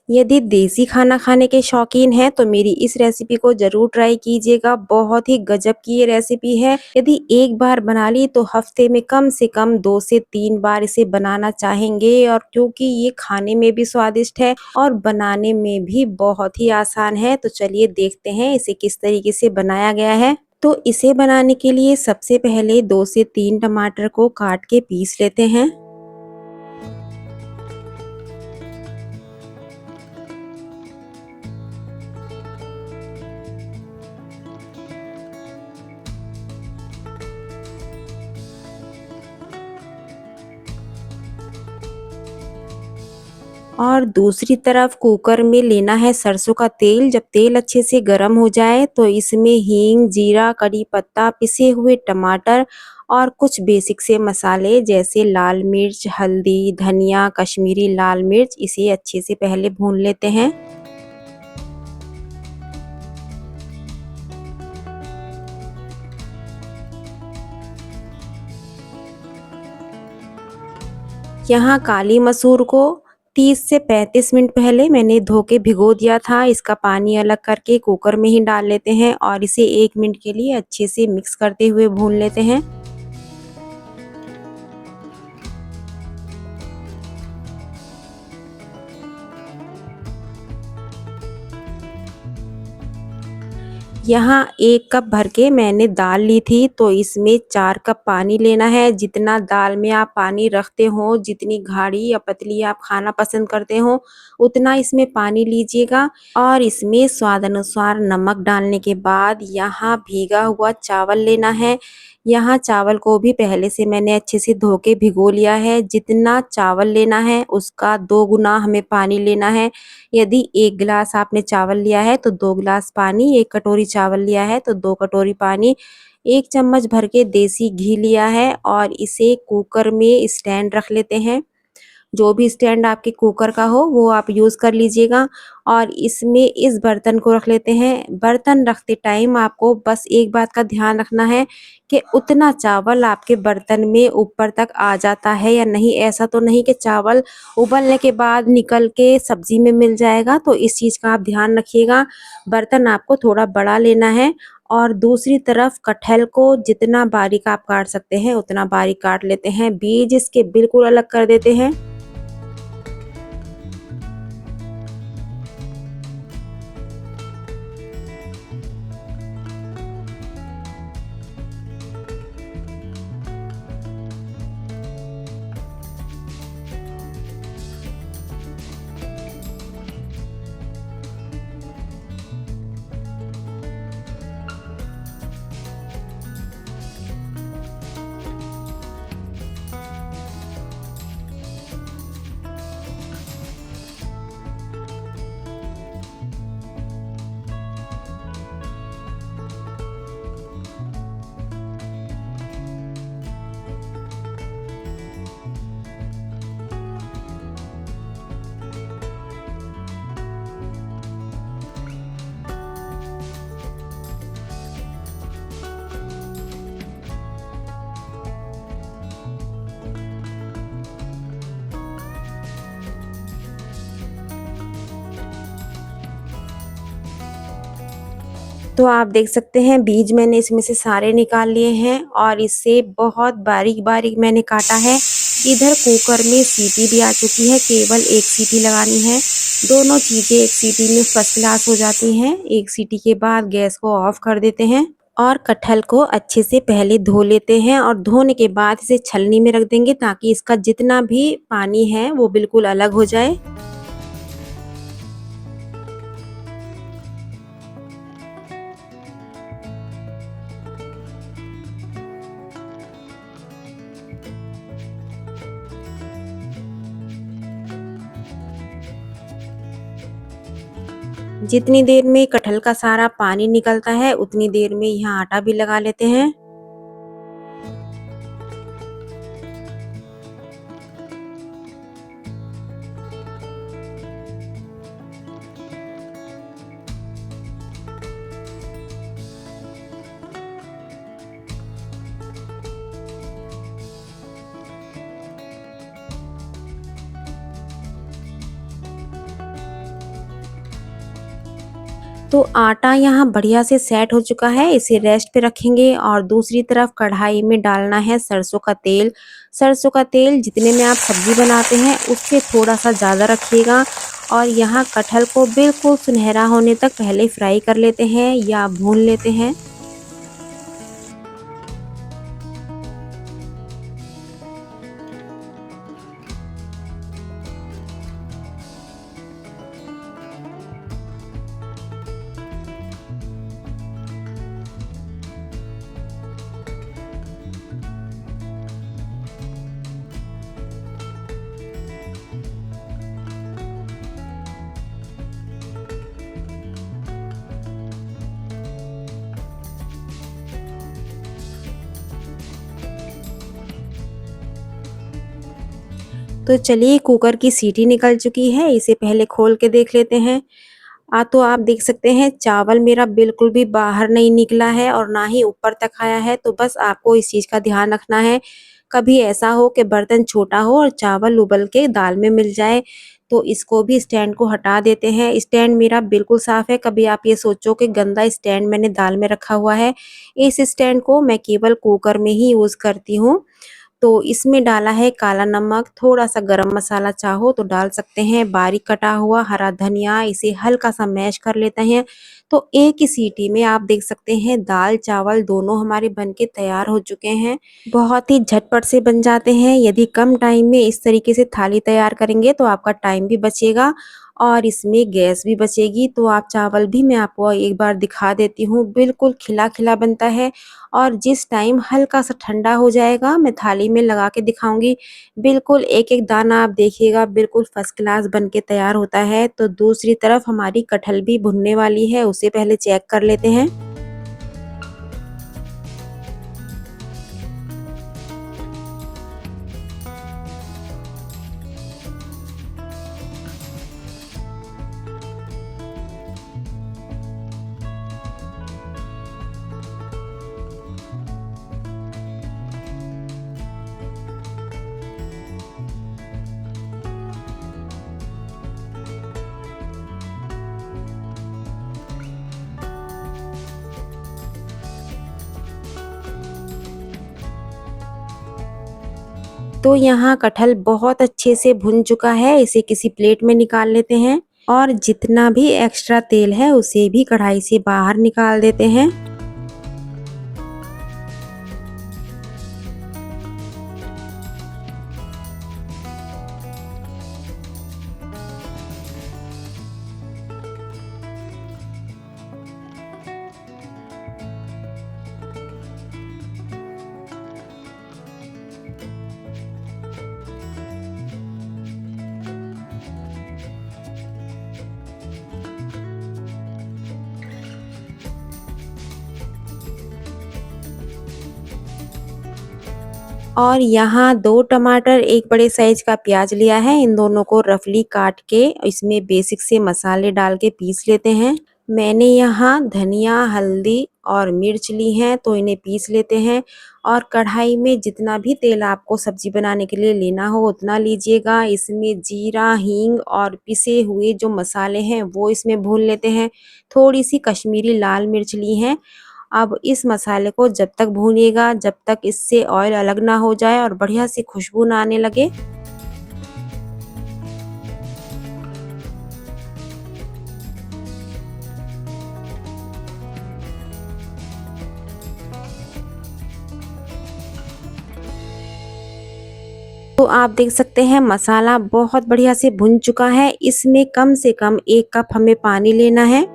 यदि देसी खाना खाने के शौकीन हैं तो मेरी इस रेसिपी को ज़रूर ट्राई कीजिएगा। बहुत ही गजब की ये रेसिपी है। यदि एक बार बना ली तो हफ्ते में कम से कम 2 से 3 बार इसे बनाना चाहेंगे, और क्योंकि ये खाने में भी स्वादिष्ट है और बनाने में भी बहुत ही आसान है। तो चलिए देखते हैं इसे किस तरीके से बनाया गया है। तो इसे बनाने के लिए सबसे पहले 2 से 3 टमाटर को काट के पीस लेते हैं। और दूसरी तरफ कुकर में लेना है सरसों का तेल। जब तेल अच्छे से गर्म हो जाए तो इसमें हींग, जीरा, कड़ी पत्ता, पिसे हुए टमाटर और कुछ बेसिक से मसाले जैसे लाल मिर्च, हल्दी, धनिया, कश्मीरी लाल मिर्च, इसे अच्छे से पहले भून लेते हैं। यहाँ काली मसूर को 30 से 35 मिनट पहले मैंने धो के भिगो दिया था। इसका पानी अलग करके कुकर में ही डाल लेते हैं और इसे 1 मिनट के लिए अच्छे से मिक्स करते हुए भून लेते हैं। यहाँ 1 कप भर के मैंने दाल ली थी, तो इसमें 4 कप पानी लेना है। जितना दाल में आप पानी रखते हो, जितनी गाढ़ी या पतली आप खाना पसंद करते हो, उतना इसमें पानी लीजिएगा। और इसमें स्वाद अनुसार नमक डालने के बाद यहाँ भीगा हुआ चावल लेना है। यहाँ चावल को भी पहले से मैंने अच्छे से धो के भिगो लिया है। जितना चावल लेना है उसका 2 गुना हमें पानी लेना है। यदि 1 गिलास आपने चावल लिया है तो 2 गिलास पानी, 1 कटोरी चावल लिया है तो 2 कटोरी पानी, 1 चम्मच भर के देसी घी लिया है और इसे कुकर में स्टैंड रख लेते हैं। जो भी स्टैंड आपके कुकर का हो वो आप यूज़ कर लीजिएगा। और इसमें इस बर्तन को रख लेते हैं। बर्तन रखते टाइम आपको बस एक बात का ध्यान रखना है कि उतना चावल आपके बर्तन में ऊपर तक आ जाता है या नहीं। ऐसा तो नहीं कि चावल उबलने के बाद निकल के सब्जी में मिल जाएगा, तो इस चीज़ का आप ध्यान रखिएगा। बर्तन आपको थोड़ा बड़ा लेना है। और दूसरी तरफ कटहल को जितना बारीक आप काट सकते हैं उतना बारीक काट लेते हैं। बीज इसके बिल्कुल अलग कर देते हैं। तो आप देख सकते हैं बीज मैंने इसमें से सारे निकाल लिए हैं और इसे बहुत बारीक-बारीक मैंने काटा है। इधर कुकर में सीटी भी आ चुकी है, केवल 1 सीटी लगानी है। दोनों चीज़ें 1 सीटी में फर्स्ट क्लास हो जाती हैं। 1 सीटी के बाद गैस को ऑफ कर देते हैं और कटहल को अच्छे से पहले धो लेते हैं और धोने के बाद इसे छलनी में रख देंगे ताकि इसका जितना भी पानी है वो बिल्कुल अलग हो जाए। जितनी देर में कटहल का सारा पानी निकलता है उतनी देर में यहाँ आटा भी लगा लेते हैं। तो आटा यहाँ बढ़िया से सेट हो चुका है, इसे रेस्ट पे रखेंगे और दूसरी तरफ कढ़ाई में डालना है सरसों का तेल। सरसों का तेल जितने में आप सब्जी बनाते हैं उससे थोड़ा-सा ज़्यादा रखिएगा और यहाँ कटहल को बिल्कुल सुनहरा होने तक पहले फ्राई कर लेते हैं या भून लेते हैं। तो चलिए कुकर की सीटी निकल चुकी है, इसे पहले खोल के देख लेते हैं। तो आप देख सकते हैं चावल मेरा बिल्कुल भी बाहर नहीं निकला है और ना ही ऊपर तक आया है, तो बस आपको इस चीज़ का ध्यान रखना है। कभी ऐसा हो कि बर्तन छोटा हो और चावल उबल के दाल में मिल जाए, तो इसको भी स्टैंड को हटा देते हैं। स्टैंड मेरा बिल्कुल साफ़ है, कभी आप ये सोचो कि गंदा स्टैंड मैंने दाल में रखा हुआ है। इस स्टैंड को मैं केवल कुकर में ही यूज़ करती हूँ। तो इसमें डाला है काला नमक, थोड़ा-सा गरम मसाला चाहो तो डाल सकते हैं, बारीक कटा हुआ हरा धनिया, इसे हल्का-सा मैश कर लेते हैं। तो एक ही सीटी में आप देख सकते हैं दाल-चावल दोनों हमारे बन के तैयार हो चुके हैं। बहुत ही झटपट से बन जाते हैं, यदि कम टाइम में इस तरीके से थाली तैयार करेंगे तो आपका टाइम भी बचेगा और इसमें गैस भी बचेगी। तो आप चावल भी मैं आपको एक बार दिखा देती हूँ, बिल्कुल खिला-खिला बनता है और जिस टाइम हल्का-सा ठंडा हो जाएगा मैं थाली में लगा के दिखाऊँगी। बिल्कुल एक-एक दाना आप देखिएगा बिल्कुल फर्स्ट क्लास बन के तैयार होता है। तो दूसरी तरफ हमारी कटहल भी भुनने वाली है, उसे पहले चेक कर लेते हैं। तो यहाँ कटहल बहुत अच्छे से भुन चुका है, इसे किसी प्लेट में निकाल लेते हैं और जितना भी एक्स्ट्रा तेल है उसे भी कढ़ाई से बाहर निकाल देते हैं। और यहाँ 2 टमाटर, 1 बड़े साइज़ का प्याज़ लिया है, इन दोनों को रफली काट के इसमें बेसिक से मसाले डाल के पीस लेते हैं। मैंने यहाँ धनिया, हल्दी और मिर्च ली हैं, तो इन्हें पीस लेते हैं और कढ़ाई में जितना भी तेल आपको सब्ज़ी बनाने के लिए लेना हो उतना लीजिएगा। इसमें जीरा, हींग और पिसे हुए जो मसाले हैं वो इसमें भून लेते हैं। थोड़ी-सी कश्मीरी लाल मिर्च ली हैं। अब इस मसाले को जब तक भूनिएगा, जब तक इससे ऑयल अलग ना हो जाए और बढ़िया सी खुशबू ना आने लगे। तो आप देख सकते हैं मसाला बहुत बढ़िया से भुन चुका है। इसमें कम से कम 1 कप हमें पानी लेना है।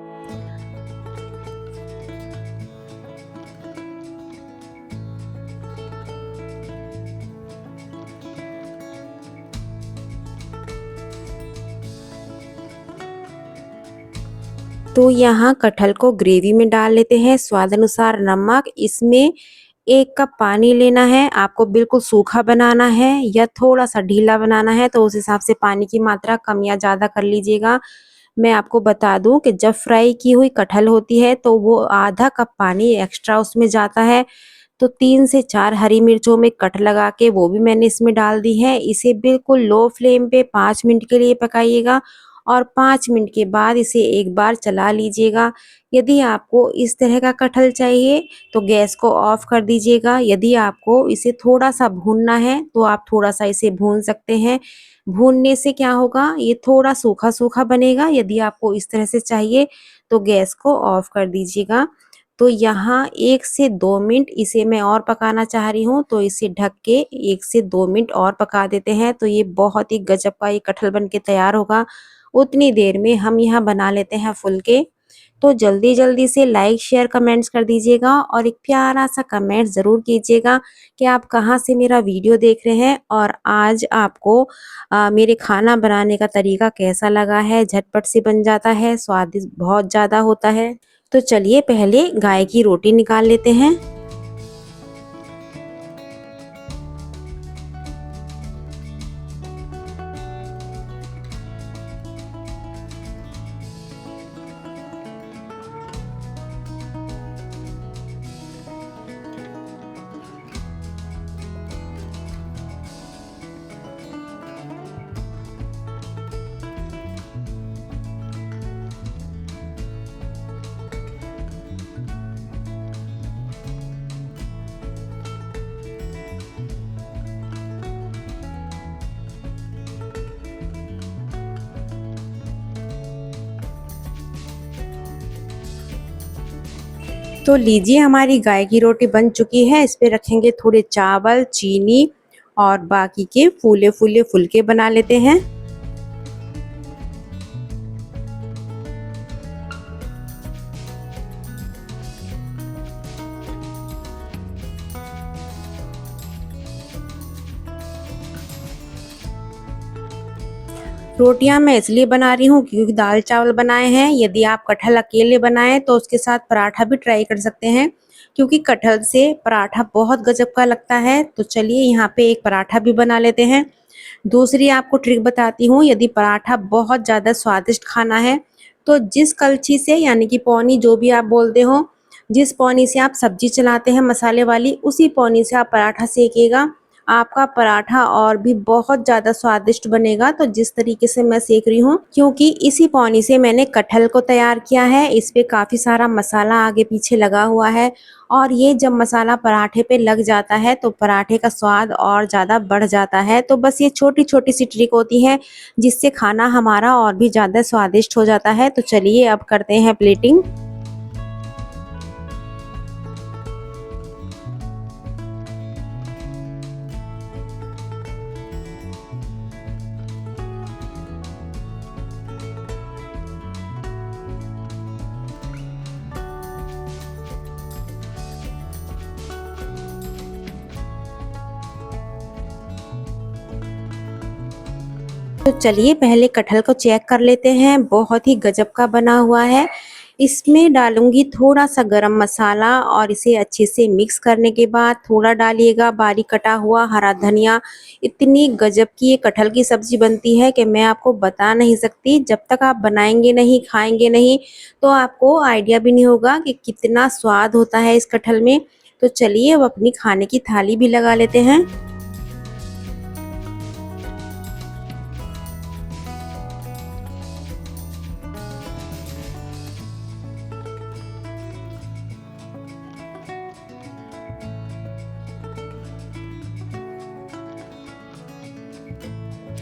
तो यहाँ कटहल को ग्रेवी में डाल लेते हैं, स्वाद अनुसार नमक, इसमें 1 कप पानी लेना है। आपको बिल्कुल सूखा बनाना है या थोड़ा-सा ढीला बनाना है तो उस हिसाब से पानी की मात्रा कम या ज़्यादा कर लीजिएगा। मैं आपको बता दूँ कि जब फ्राई की हुई कटहल होती है तो वो आधा कप पानी एक्स्ट्रा उसमें जाता है। तो 3 से 4 हरी मिर्चों में कट लगा के वो भी मैंने इसमें डाल दी है। इसे बिल्कुल लो फ्लेम पे 5 मिनट के लिए पकाइएगा और 5 मिनट के बाद इसे एक बार चला लीजिएगा। यदि आपको इस तरह का कटहल चाहिए तो गैस को ऑफ कर दीजिएगा। यदि आपको इसे थोड़ा-सा भूनना है तो आप थोड़ा-सा इसे भून सकते हैं। भूनने से क्या होगा, ये थोड़ा सूखा-सूखा बनेगा। यदि आपको इस तरह से चाहिए तो गैस को ऑफ कर दीजिएगा। तो यहाँ 1 से 2 मिनट इसे मैं और पकाना चाह रही हूँ, तो इसे ढक के 1 से 2 मिनट और पका देते हैं। तो ये बहुत ही गजब का ये कटहल बन के तैयार होगा। उतनी देर में हम यहाँ बना लेते हैं फुलके। तो जल्दी-जल्दी से लाइक, शेयर, कमेंट्स कर दीजिएगा और एक प्यारा-सा कमेंट ज़रूर कीजिएगा कि आप कहाँ से मेरा वीडियो देख रहे हैं और आज आपको मेरे खाना बनाने का तरीका कैसा लगा है। झटपट से बन जाता है, स्वादिष्ट बहुत ज़्यादा होता है। तो चलिए पहले गाय की रोटी निकाल लेते हैं। तो लीजिए हमारी गाय की रोटी बन चुकी है। इस पे रखेंगे थोड़े चावल, चीनी और बाकी के फूले-फूले फुलके बना लेते हैं। रोटियां मैं इसलिए बना रही हूँ क्योंकि दाल चावल बनाए हैं। यदि आप कटहल अकेले बनाएं तो उसके साथ पराठा भी ट्राई कर सकते हैं, क्योंकि कटहल से पराठा बहुत गजब का लगता है। तो चलिए यहाँ पे एक पराठा भी बना लेते हैं। दूसरी आपको ट्रिक बताती हूँ। यदि पराठा बहुत ज़्यादा स्वादिष्ट खाना है तो जिस कलछी से, यानी कि पौनी जो भी आप बोलते हो, जिस पौनी से आप सब्जी चलाते हैं मसाले वाली, उसी पौनी से आप पराठा सेकिएगा। आपका पराठा और भी बहुत ज़्यादा स्वादिष्ट बनेगा। तो जिस तरीके से मैं सेक रही हूँ, क्योंकि इसी पौनी से मैंने कटहल को तैयार किया है, इस पे काफ़ी सारा मसाला आगे पीछे लगा हुआ है और ये जब मसाला पराठे पे लग जाता है तो पराठे का स्वाद और ज़्यादा बढ़ जाता है। तो बस ये छोटी-छोटी सी ट्रिक होती है जिससे खाना हमारा और भी ज़्यादा स्वादिष्ट हो जाता है। तो चलिए अब करते हैं प्लेटिंग। तो चलिए पहले कटहल को चेक कर लेते हैं। बहुत ही गजब का बना हुआ है। इसमें डालूंगी थोड़ा सा गरम मसाला और इसे अच्छे से मिक्स करने के बाद थोड़ा डालिएगा बारीक कटा हुआ हरा धनिया। इतनी गजब की ये कटहल की सब्जी बनती है कि मैं आपको बता नहीं सकती। जब तक आप बनाएंगे नहीं, खाएंगे नहीं, तो आपको आइडिया भी नहीं होगा कि कितना स्वाद होता है इस कटहल में। तो चलिए अब अपनी खाने की थाली भी लगा लेते हैं।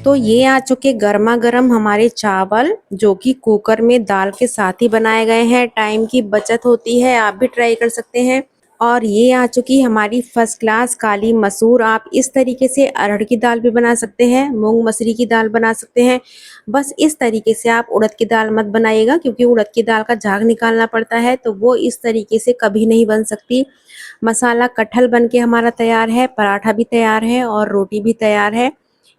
तो ये आ चुके गर्मा गर्म हमारे चावल, जो कि कुकर में दाल के साथ ही बनाए गए हैं। टाइम की बचत होती है, आप भी ट्राई कर सकते हैं। और ये आ चुकी हमारी फर्स्ट क्लास काली मसूर। आप इस तरीके से अरहर की दाल भी बना सकते हैं, मूंग मसरी की दाल बना सकते हैं। बस इस तरीके से आप उड़द की दाल मत बनाइएगा, क्योंकि उड़द की दाल का झाग निकालना पड़ता है, तो वो इस तरीके से कभी नहीं बन सकती। मसाला कटहल बन के हमारा तैयार है, पराठा भी तैयार है और रोटी भी तैयार है।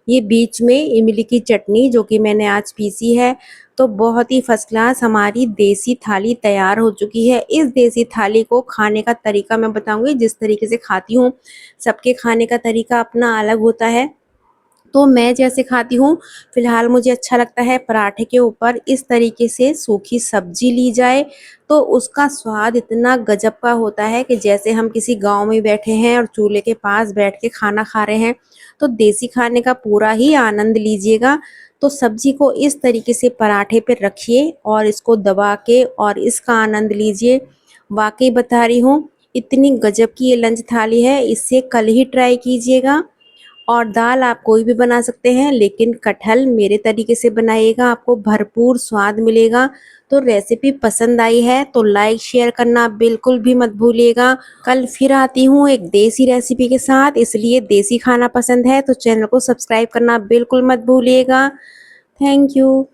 ये बीच में इमली की चटनी जो कि मैंने आज पीसी है। तो बहुत ही फर्स्ट क्लास हमारी देसी थाली तैयार हो चुकी है। इस देसी थाली को खाने का तरीका मैं बताऊंगी, जिस तरीके से खाती हूँ। सबके खाने का तरीका अपना अलग होता है। तो मैं जैसे खाती हूँ, फ़िलहाल मुझे अच्छा लगता है पराठे के ऊपर इस तरीके से सूखी सब्ज़ी ली जाए, तो उसका स्वाद इतना गज़ब का होता है कि जैसे हम किसी गाँव में बैठे हैं और चूल्हे के पास बैठ के खाना खा रहे हैं, तो देसी खाने का पूरा ही आनंद लीजिएगा। तो सब्ज़ी को इस तरीके से पराठे पे रखिए और इसको दबा के और इसका आनंद लीजिए। वाक़ई बता रही हूँ, इतनी गज़ब की ये लंच थाली है, इसे कल ही ट्राई कीजिएगा। और दाल आप कोई भी बना सकते हैं, लेकिन कटहल मेरे तरीके से बनाइएगा, आपको भरपूर स्वाद मिलेगा। तो रेसिपी पसंद आई है तो लाइक शेयर करना बिल्कुल भी मत भूलिएगा। कल फिर आती हूँ एक देसी रेसिपी के साथ, इसलिए देसी खाना पसंद है तो चैनल को सब्सक्राइब करना बिल्कुल मत भूलिएगा। Thank you.